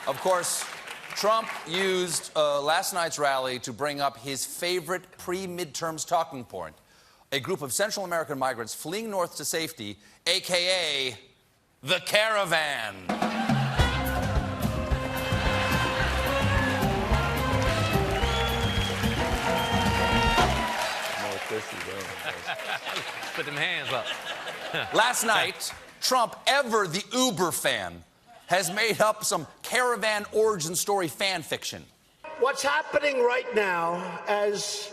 Of course, Trump used last night's rally to bring up his favorite pre-midterms talking point. A group of Central American migrants fleeing north to safety, a.k.a. the Caravan. Put them hands up. Last night, Trump, ever the Uber fan, has made up some Caravan origin story fan fiction. What's happening right now as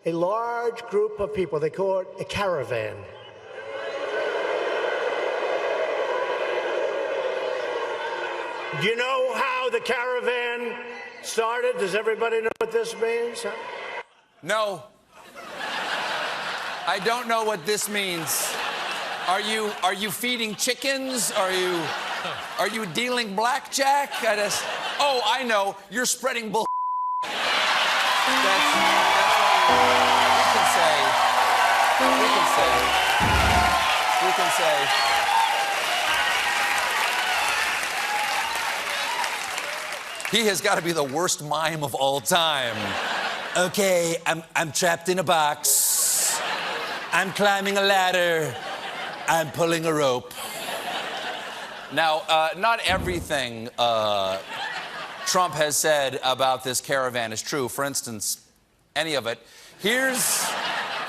a large group of people, they call it a caravan. Do you know how the caravan started? Does everybody know what this means? No. I don't know what this means. Are you feeding chickens? Are you dealing blackjack? Oh, I know. You're spreading bull. That's what we can say. He has got to be the worst mime of all time. Okay, I'm trapped in a box. I'm climbing a ladder. I'm pulling a rope. Now, not everything Trump has said about this caravan is true. For instance, any of it. Here's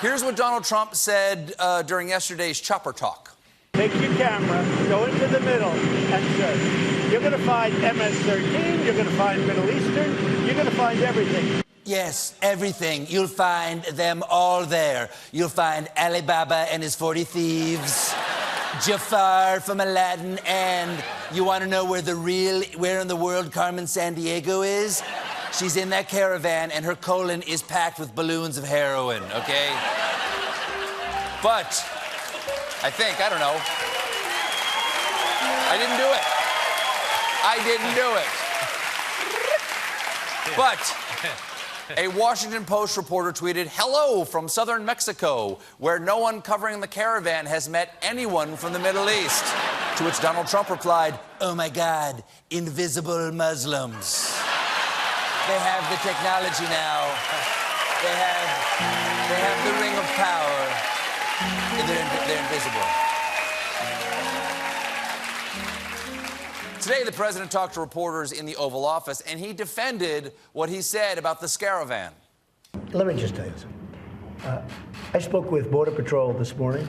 what Donald Trump said during yesterday's chopper talk. Take your camera, go into the middle, and search. You're going to find MS-13, you're going to find Middle Eastern, you're going to find everything. Yes, everything. You'll find them all there. You'll find Alibaba and his 40 thieves, Jafar from Aladdin, and you want to know where in the world Carmen Sandiego is? She's in that caravan, and her colon is packed with balloons of heroin, okay? But I don't know. I didn't do it. But a Washington Post reporter tweeted, "Hello from southern Mexico, where no one covering the caravan has met anyone from the Middle East." To which Donald Trump replied, "Oh my God, invisible Muslims. They have the technology now. They have the ring of power. They're invisible." Today, the president talked to reporters in the Oval Office, and he defended what he said about the Caravan. Let me just tell you something. I spoke with Border Patrol this morning,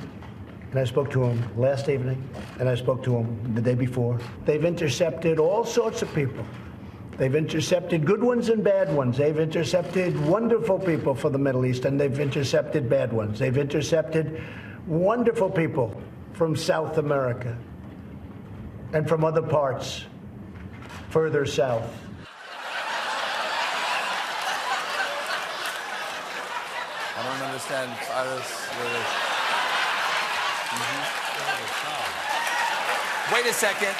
and I spoke to them last evening, and I spoke to them the day before. They've intercepted all sorts of people. They've intercepted good ones and bad ones. They've intercepted wonderful people from the Middle East, and they've intercepted bad ones. They've intercepted wonderful people from South America and from other parts further south. I don't understand. Wait a second.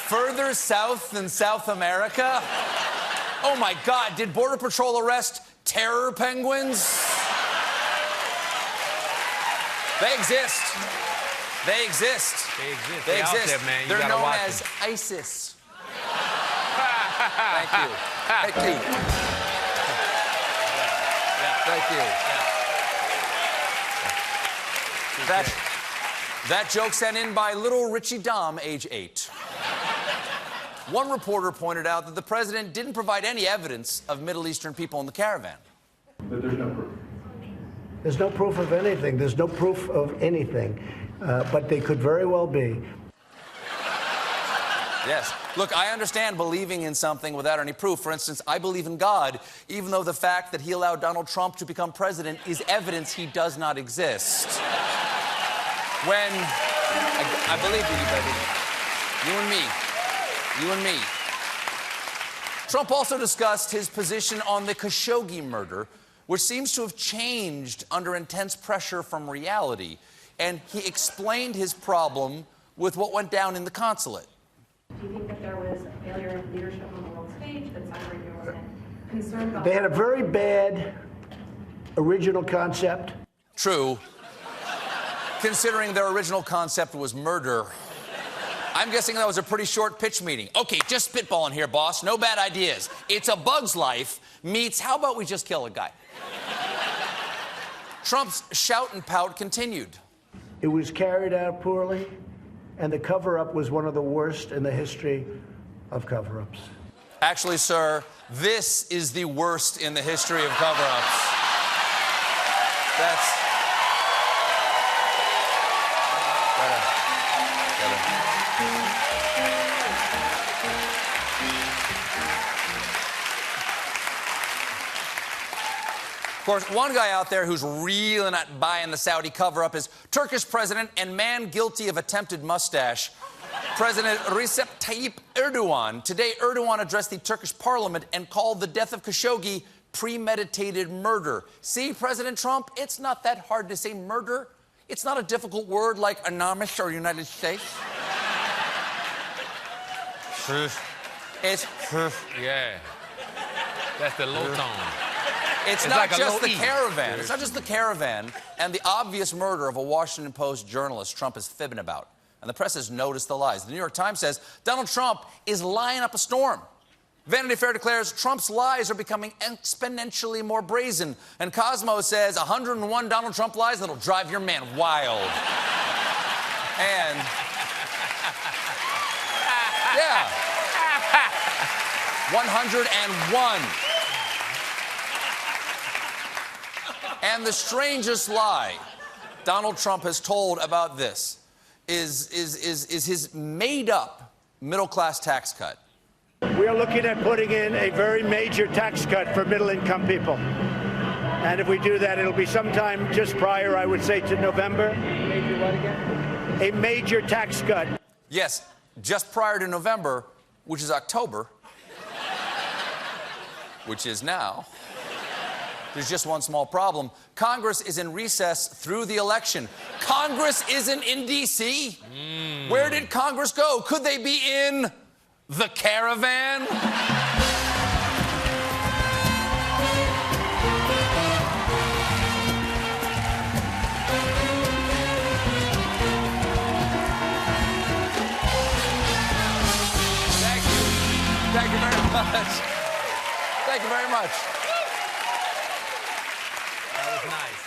Further south than South America? Oh my God, did Border Patrol arrest terror penguins? They exist. They exist. They're out there, man. You They're gotta known watch as them. ISIS. Thank you. Thank you. Thank you. That joke sent in by little Richie Dom, age 8. One reporter pointed out that the president didn't provide any evidence of Middle Eastern people in the caravan. But there's no proof. There's no proof of anything. There's no proof of anything. But they could very well be. Yes. Look, I understand believing in something without any proof. For instance, I believe in God, even though the fact that he allowed Donald Trump to become president is evidence he does not exist. When... I believe in you, baby. You and me. You and me. Trump also discussed his position on the Khashoggi murder, which seems to have changed under intense pressure from reality. And he explained his problem with what went down in the consulate. Do you think that there was a failure of leadership on the world stage that Saudi Arabia wasn't concerned about? They had a very bad original concept. True. Considering their original concept was murder. I'm guessing that was a pretty short pitch meeting. Okay, just spitballing here, boss. No bad ideas. It's A Bug's Life meets how about we just kill a guy? Trump's shout and pout continued. It was carried out poorly, and the cover-up was one of the worst in the history of cover-ups. Actually, sir, this is the worst in the history of cover-ups. That's... Of course, one guy out there who's really not buying the Saudi cover-up is Turkish president and man guilty of attempted mustache, President Recep Tayyip Erdogan. Today, Erdogan addressed the Turkish parliament and called the death of Khashoggi premeditated murder. See, President Trump, it's not that hard to say murder. It's not a difficult word like anonymous or United States. It's... Yeah. That's the low tone. It's not like just the caravan. It's not just the caravan and the obvious murder of a Washington Post journalist Trump is fibbing about. And the press has noticed the lies. The New York Times says Donald Trump is lying up a storm. Vanity Fair declares Trump's lies are becoming exponentially more brazen. And Cosmo says 101 Donald Trump lies that'll drive your man wild. And... yeah. 101. And the strangest lie Donald Trump has told about this is his made-up middle-class tax cut. We are looking at putting in a very major tax cut for middle-income people. And if we do that, it'll be sometime just prior, I would say, to November. Major what again? A major tax cut. Yes, just prior to November, which is October, which is now. There's just one small problem. Congress is in recess through the election. Congress isn't in D.C. Where did Congress go? Could they be in the caravan? Thank you. Thank you very much. Thank you very much. That was nice.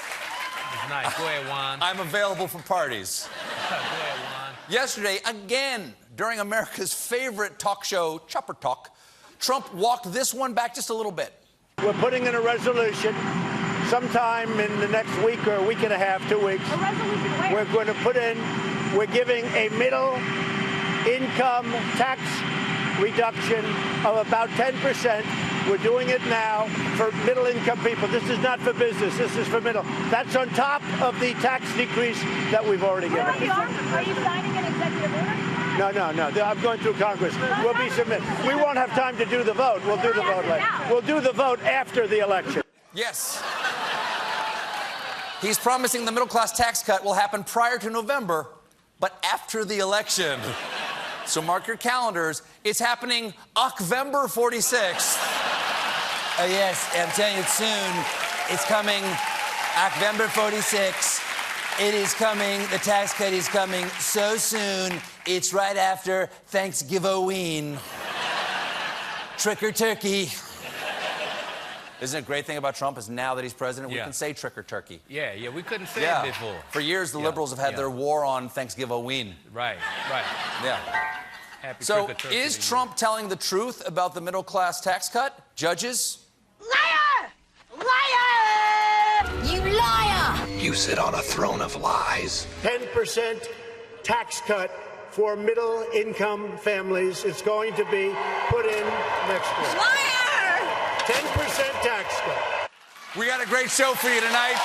That was nice. Go ahead, Juan. I'm available for parties. Go ahead, Juan. Yesterday, again, during America's favorite talk show, Chopper Talk, Trump walked this one back just a little bit. We're putting in a resolution sometime in the next week or a week and a half, 2 weeks. A resolution where? We're going to put in, we're giving a middle income tax reduction of about 10%. We're doing it now for middle-income people. This is not for business. This is for middle. That's on top of the tax decrease that we've already given. Are you signing an executive order? No. I'm going through Congress. We'll be submitted. We won't have time to do the vote. We'll do the vote later. We'll do the vote after the election. Yes. He's promising the middle-class tax cut will happen prior to November, but after the election. So mark your calendars. It's happening October 46th. Oh, yes, I'm telling you, it's soon. It's coming October 46. It is coming. The tax cut is coming so soon. It's right after Thanksgiving. Trick or turkey. Isn't it a great thing about Trump is now that he's president, we Yeah. can say trick or turkey. Yeah, we couldn't say it before. For years, the liberals have had their war on Thanksgiving. Right. Yeah. Happy So, trick or turkey is to you. Trump telling the truth about the middle-class tax cut? Judges? Liar! Liar! You liar! You sit on a throne of lies. 10% tax cut for middle-income families. It's going to be put in next year. Liar! 10% tax cut. We got a great show for you tonight.